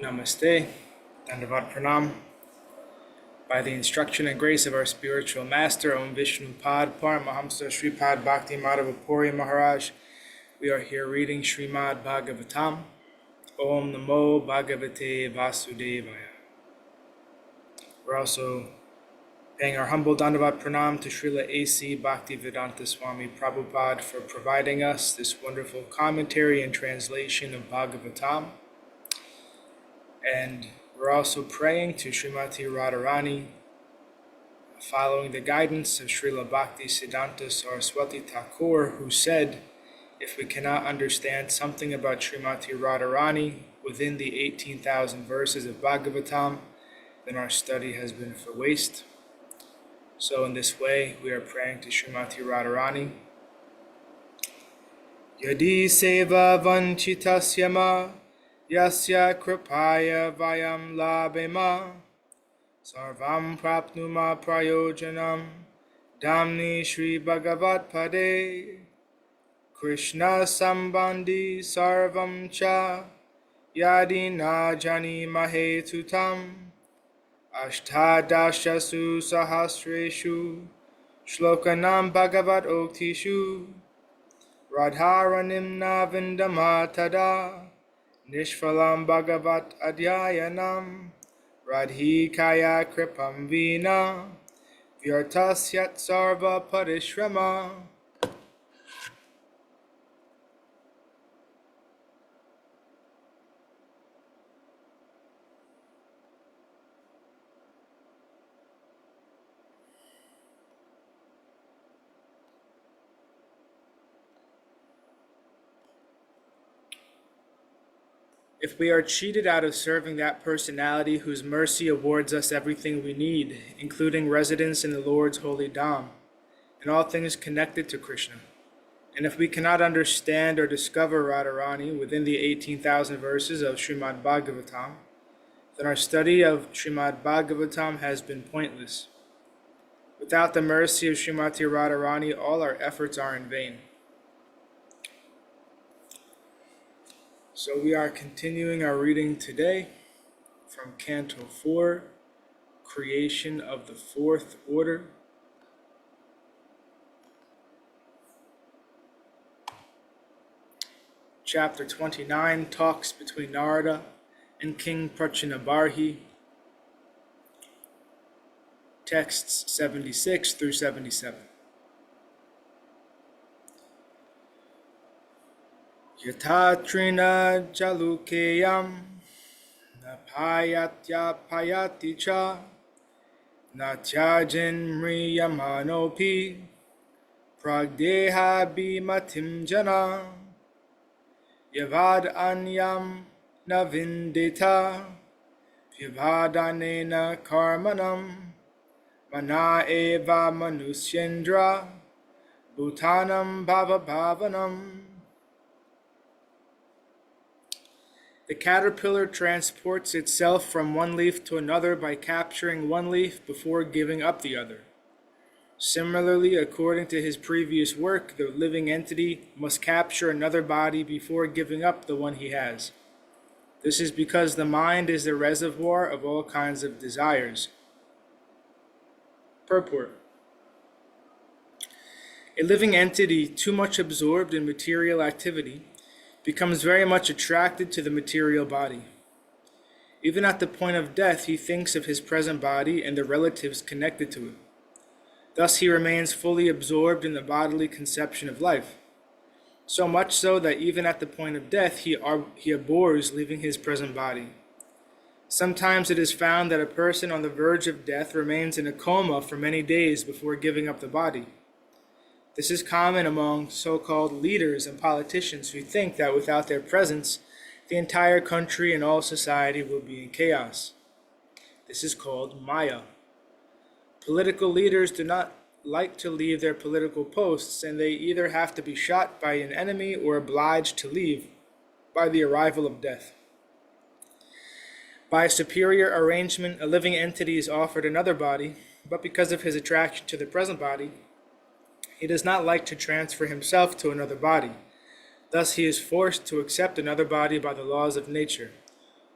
Namaste, Dandavat Pranam. By the instruction and grace of our spiritual master, Om Vishnu Pad Paramahamsa Sripad Bhakti Madhava Puri Maharaj, we are here reading Srimad Bhagavatam. Om Namo Bhagavate Vasudevaya. We're also paying our humble Dandavat Pranam to Srila A.C. Bhaktivedanta Swami Prabhupada for providing us this wonderful commentary and translation of Bhagavatam. And we're also praying to Srimati Radharani, following the guidance of Srila Bhaktisiddhanta Saraswati Thakur, who said, if we cannot understand something about Srimati Radharani within the 18,000 verses of Bhagavatam, then our study has been for waste. So in this way, we are praying to Srimati Radharani. Yadi seva vanchitasya ma Yasya kripaya vayam labema sarvam prapnuma prayojanam damni Shri Bhagavat Pade Krishna sambandhi sarvam cha yadi na jani mahe tutam ashtadashasu sahasreshu shlokanam Bhagavat oktishu radharanim na vindamatada Nishphalam Bhagavat Adhyayanam Radhikaya Kripam Vina Vyartasyat Sarva Parishrama. If we are cheated out of serving that personality whose mercy awards us everything we need, including residence in the Lord's holy Dham, and all things connected to Krishna, and if we cannot understand or discover Radharani within the 18,000 verses of Srimad Bhagavatam, then our study of Srimad Bhagavatam has been pointless. Without the mercy of Srimati Radharani, all our efforts are in vain. So we are continuing our reading today from Canto 4, Creation of the Fourth Order. Chapter 29, Talks between Nārada and King Prācīnabarhi. Texts 76 through 77. Yatha trina jalukeyam napayatya payati cha natyajin mriyamanopi pragdeha bimatim jana yavad anyam navindita vivhadanena karmanam mana eva manusyendra bhutanam bhavavanam. The caterpillar transports itself from one leaf to another by capturing one leaf before giving up the other. Similarly, according to his previous work, the living entity must capture another body before giving up the one he has. This is because the mind is the reservoir of all kinds of desires. Purport. A living entity too much absorbed in material activity becomes very much attracted to the material body. Even at the point of death, he thinks of his present body and the relatives connected to it. Thus he remains fully absorbed in the bodily conception of life, so much so that even at the point of death, he abhors leaving his present body. Sometimes it is found that a person on the verge of death remains in a coma for many days before giving up the body. This is common among so-called leaders and politicians who think that without their presence, the entire country and all society will be in chaos. This is called Maya. Political leaders do not like to leave their political posts, and they either have to be shot by an enemy or obliged to leave by the arrival of death. By a superior arrangement, a living entity is offered another body, but because of his attraction to the present body, he does not like to transfer himself to another body. Thus he is forced to accept another body by the laws of nature.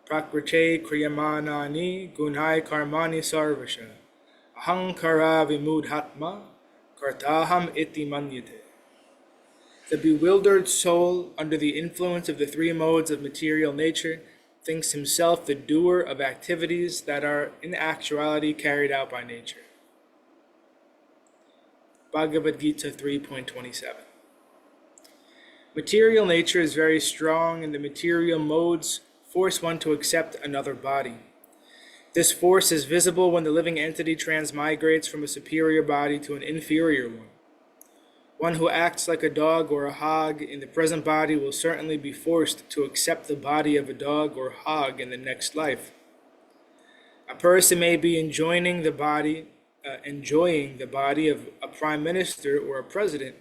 Prakrite kriyamanani gunhai karmani sarvasha. Ahankara vimudhatma kartaham iti manyate. The bewildered soul, under the influence of the three modes of material nature, thinks himself the doer of activities that are in actuality carried out by nature. Bhagavad Gita 3.27. Material nature is very strong, and the material modes force one to accept another body. This force is visible when the living entity transmigrates from a superior body to an inferior one. One who acts like a dog or a hog in the present body will certainly be forced to accept the body of a dog or hog in the next life. A person may be enjoying the body of a prime minister or a president,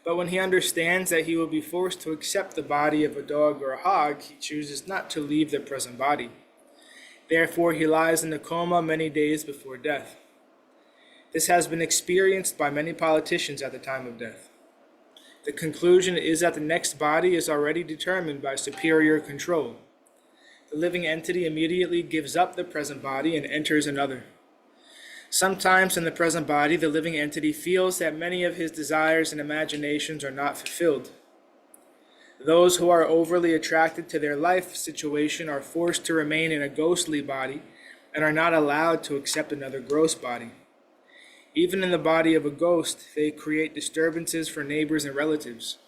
but when he understands that he will be forced to accept the body of a dog or a hog, he chooses not to leave the present body. Therefore, he lies in a coma many days before death. This has been experienced by many politicians at the time of death. The conclusion is that the next body is already determined by superior control. The living entity immediately gives up the present body and enters another. Sometimes in the present body, the living entity feels that many of his desires and imaginations are not fulfilled. Those who are overly attracted to their life situation are forced to remain in a ghostly body and are not allowed to accept another gross body. Even in the body of a ghost, they create disturbances for neighbors and relatives.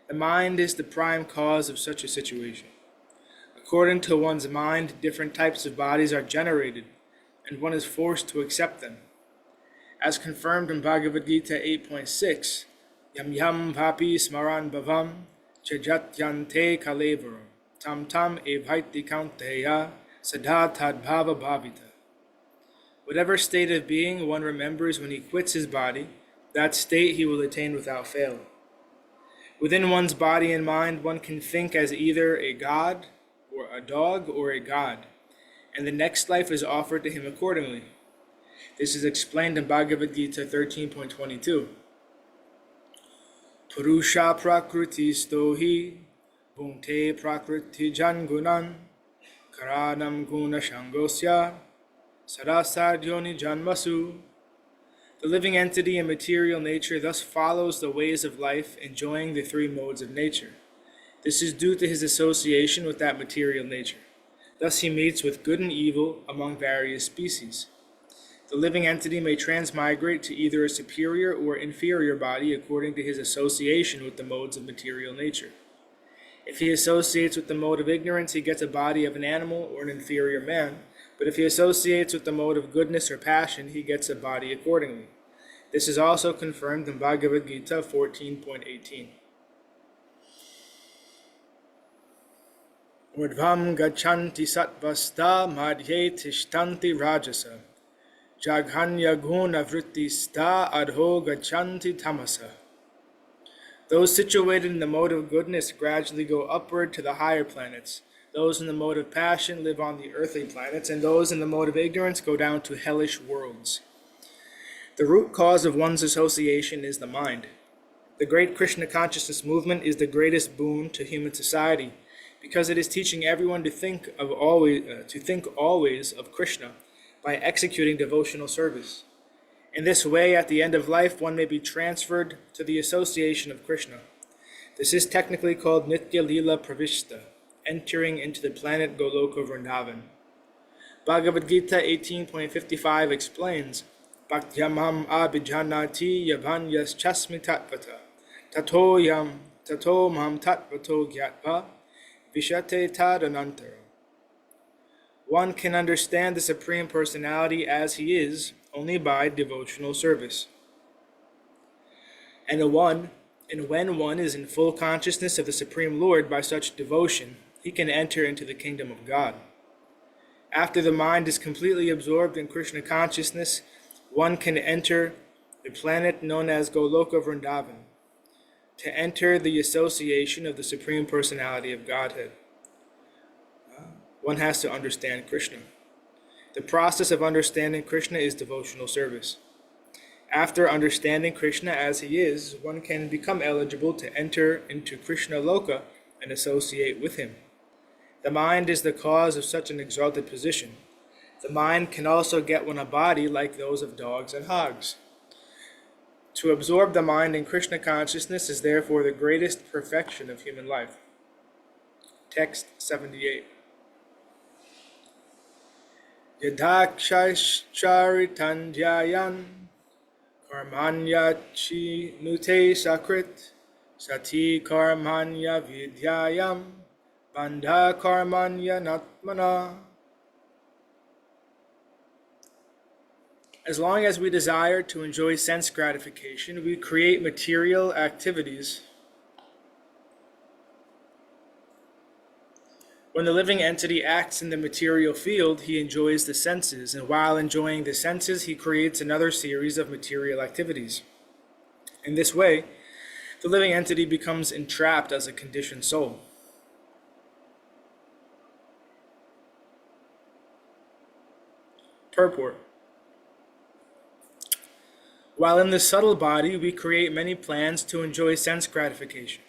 The mind is the prime cause of such a situation. According to one's mind, different types of bodies are generated, and one is forced to accept them. As confirmed in Bhagavad Gita 8.6, Yam yam vapi smaran bhavam chajatyante kalevaram tam tam evhaiti kaunteya sadha tadbhava bhavita. Whatever state of being one remembers when he quits his body, that state he will attain without fail. Within one's body and mind, one can think as either a god, or a dog, or a god, and the next life is offered to him accordingly. This is explained in Bhagavad Gita 13.22. Purusha prakriti stohi bhunte prakriti jangunan karanam guna shangosya sarasadyoni janmasu. The living entity in material nature thus follows the ways of life, enjoying the three modes of nature. This is due to his association with that material nature. Thus he meets with good and evil among various species. The living entity may transmigrate to either a superior or inferior body according to his association with the modes of material nature. If he associates with the mode of ignorance, he gets a body of an animal or an inferior man, but if he associates with the mode of goodness or passion, he gets a body accordingly. This is also confirmed in Bhagavad Gita 14.18. Urdhvam gachanti satvasta madhye tishtanti rajasa jaghanya guna vrittista adho gachanti tamasa. Those situated in the mode of goodness gradually go upward to the higher planets. Those in the mode of passion live on the earthly planets, and those in the mode of ignorance go down to hellish worlds. The root cause of one's association is the mind. The great Krishna consciousness movement is the greatest boon to human society, because it is teaching everyone to think always of Krishna by executing devotional service. In this way, at the end of life, one may be transferred to the association of Krishna. This is technically called Nitya Lila Pravishta, entering into the planet Goloka Vrindavan. Bhagavad Gita 18.55 explains, Bhaktyamam abhijanati yabhanyas chasmi tatvata, tato mam tatvato gyatva, vishate tadanantara. One can understand the Supreme Personality as he is only by devotional service. And when one is in full consciousness of the Supreme Lord by such devotion, he can enter into the kingdom of God. After the mind is completely absorbed in Krishna consciousness, one can enter the planet known as Goloka Vrindavan, to enter the association of the Supreme Personality of Godhead. One has to understand Krishna. The process of understanding Krishna is devotional service. After understanding Krishna as he is, one can become eligible to enter into Krishna Loka and associate with him. The mind is the cause of such an exalted position. The mind can also get one a body like those of dogs and hogs. To absorb the mind in Krishna consciousness is therefore the greatest perfection of human life. Text 78. Yadakshaischaritanjayan karmanyachi nute sakrit sati karmanya vidyayam bandha karmanya natmana. As long as we desire to enjoy sense gratification, we create material activities. When the living entity acts in the material field, he enjoys the senses, and while enjoying the senses, he creates another series of material activities. In this way, the living entity becomes entrapped as a conditioned soul. Purport. While in the subtle body, we create many plans to enjoy sense gratification.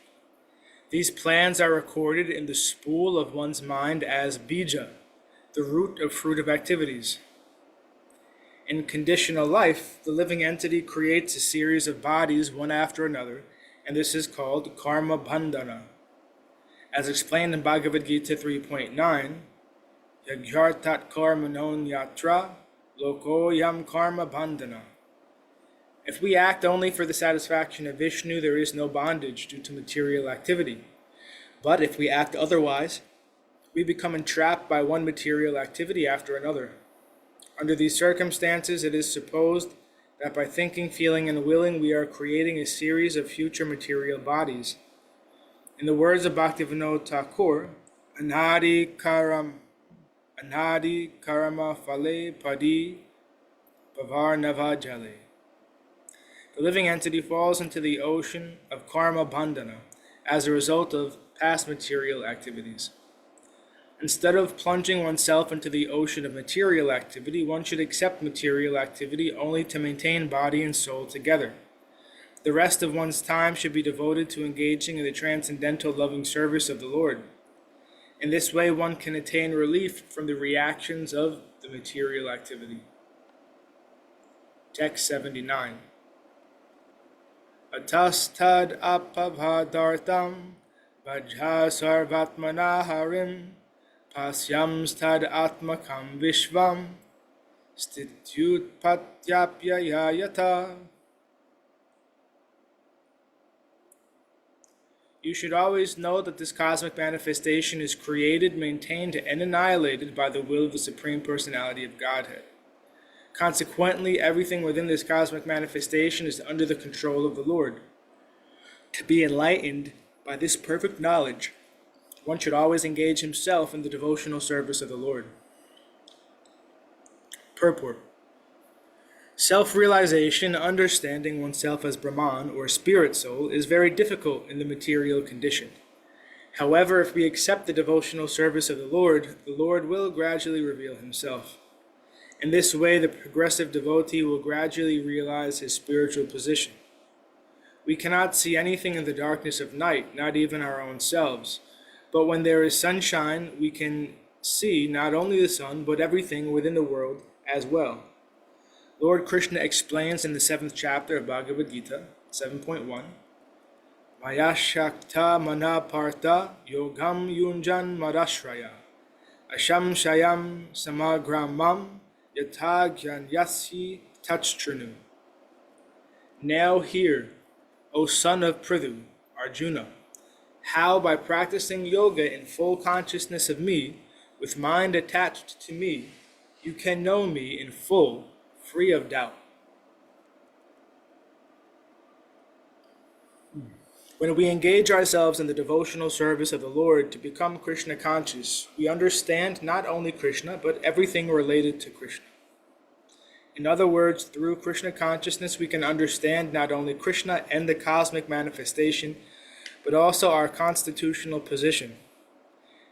These plans are recorded in the spool of one's mind as bija, the root of fruit of activities. In conditional life, the living entity creates a series of bodies one after another, and this is called karma bandhana. As explained in Bhagavad Gita 3.9, yagyartat karmanon yatra lokoyam karma bandhana. If we act only for the satisfaction of Vishnu, there is no bondage due to material activity. But if we act otherwise, we become entrapped by one material activity after another. Under these circumstances, it is supposed that by thinking, feeling, and willing, we are creating a series of future material bodies. In the words of Bhaktivedanta Thakur, Anadi karama phale padi bhavarnava jale. The living entity falls into the ocean of karma bandhana as a result of past material activities. Instead of plunging oneself into the ocean of material activity, one should accept material activity only to maintain body and soul together. The rest of one's time should be devoted to engaging in the transcendental loving service of the Lord. In this way, one can attain relief from the reactions of the material activity. Text 79. Atastad apabhadartam vajha sarvatmana harim pasyam stad atmakam vishvam stityutpatyapya yayata. You should always know that this cosmic manifestation is created, maintained, and annihilated by the will of the Supreme Personality of Godhead. Consequently, everything within this cosmic manifestation is under the control of the Lord. To be enlightened by this perfect knowledge, one should always engage himself in the devotional service of the Lord. Purport. Self-realization, understanding oneself as Brahman or spirit soul, is very difficult in the material condition. However, if we accept the devotional service of the Lord will gradually reveal himself. In this way, the progressive devotee will gradually realize his spiritual position. We cannot see anything in the darkness of night, not even our own selves. But when there is sunshine, we can see not only the sun, but everything within the world as well. Lord Krishna explains in the 7th chapter of Bhagavad Gita, 7.1, Maya Shakta Mana Partha Yogam Yunjan Madashraya Asham Shayam Samagramam Yatha Gyanyasi Tachtranu. Now hear, O son of Prithu, Arjuna, how by practicing yoga in full consciousness of me, with mind attached to me, you can know me in full, free of doubt. When we engage ourselves in the devotional service of the Lord to become Krishna conscious, we understand not only Krishna, but everything related to Krishna. In other words, through Krishna consciousness, we can understand not only Krishna and the cosmic manifestation, but also our constitutional position.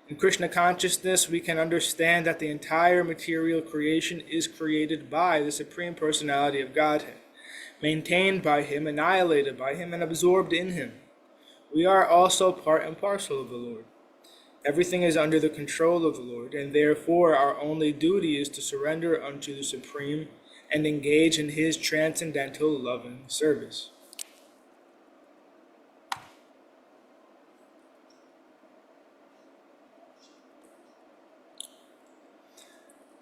In Krishna consciousness, we can understand that the entire material creation is created by the Supreme Personality of Godhead, maintained by Him, annihilated by Him, and absorbed in Him. We are also part and parcel of the Lord. Everything is under the control of the Lord, and therefore our only duty is to surrender unto the Supreme and engage in His transcendental loving service.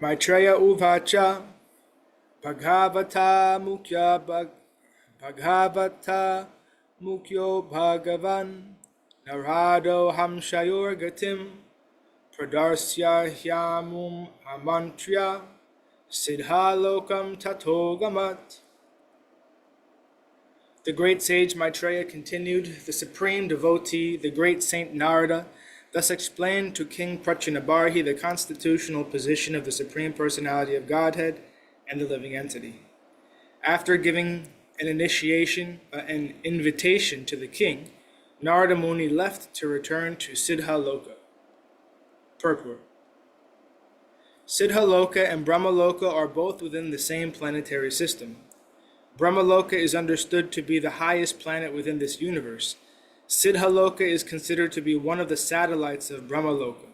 Maitreya Uvacha Bhagavata Bhagavata Mukyo Bhagavan Narado Hamshayor Gatim Pradarsya Hyamum Amantriya Siddhalokam Tatogamat. The great sage Maitreya continued, the supreme devotee, the great saint Nārada, thus explained to King Prācīnabarhi the constitutional position of the Supreme Personality of Godhead and the living entity. After giving an invitation to the king, Nārada Muni left to return to Siddhaloka. Purport. Siddhaloka and Brahmaloka are both within the same planetary system. Brahmaloka is understood to be the highest planet within this universe. Siddhaloka is considered to be one of the satellites of Brahmaloka.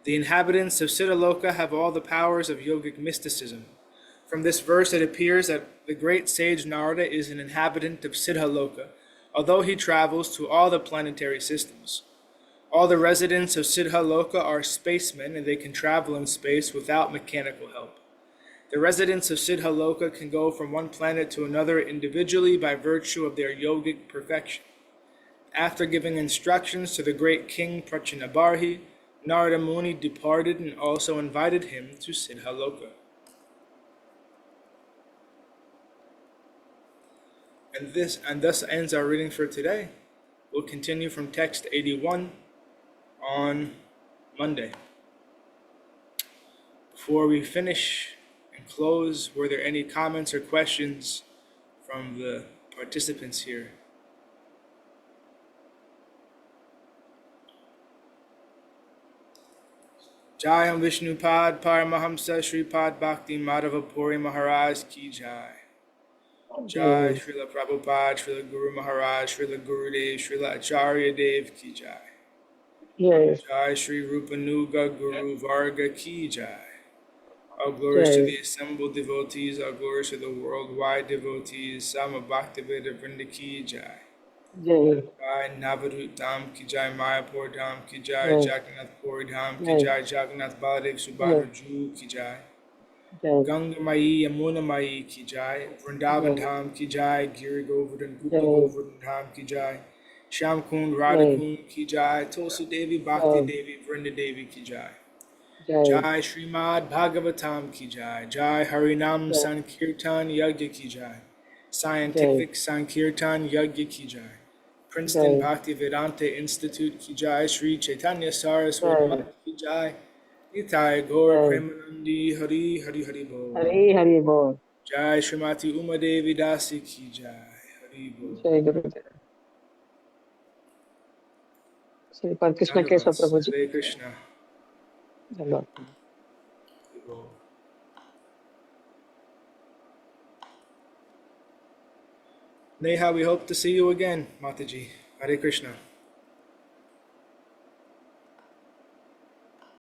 The inhabitants of Siddhaloka have all the powers of yogic mysticism. From this verse it appears that the great sage Nārada is an inhabitant of Siddhaloka, although he travels to all the planetary systems. All the residents of Siddhaloka are spacemen, and they can travel in space without mechanical help. The residents of Siddhaloka can go from one planet to another individually by virtue of their yogic perfection. After giving instructions to the great king Prācīnabarhi, Nārada Muni departed and also invited him to Siddhaloka. And thus ends our reading for today. We'll continue from text 81 on Monday. Before we finish and close, were there any comments or questions from the participants here? Jayam Vishnupad Paramahamsa Sripad Bhakti Madhava Puri Maharaj Ki Jai. Jai Srila Prabhupada, Srila Guru Maharaj, Srila Gurudev, Srila Acharya Dev Ki Jai. Yes. Jai Sri Rupanuga Guru Varga Ki Jai. All glories to the assembled devotees, all glories to the worldwide devotees, Sama Bhaktivedanta Ki Jai. Jai. Jai Navadvip Dham Ki Jai, Mayapur Dham Ki Jai, Jagannath Puri Dham Ki Jai, Jagannath Baladev Subhadra Ju Ki Jai. Ganga Mai Yamuna Mai Ki Jai, Vrindavan Dham Ki Jai, Giri Govardhan Gupta Govardhan Dham Ki Jai, Shyam Kund Radha Kund Ki Jai, Tulsi Devi Bhakti Devi Vrinda Devi Ki Jai. Jai Srimad Bhagavatam Ki Jai, Jai Harinam Sankirtan Yagya Ki Jai, Scientific Sankirtan Yagya Ki Jai, Princeton Bhaktivedanta Institute Ki Jai, Sri Chaitanya Saraswati Mata Ki Jai, Nitai Gaura Premanandi Hari Hari Hari Bol. Hari Hari Bol. Jai Srimati Uma Devi Dasi Ki Jai, Hari Bol. Jai Gurudev. Sripad Krishna Kesava Prabhuji. Hare Krishna. Dhanyavad. Neha, we hope to see you again, Mataji. Hare Krishna.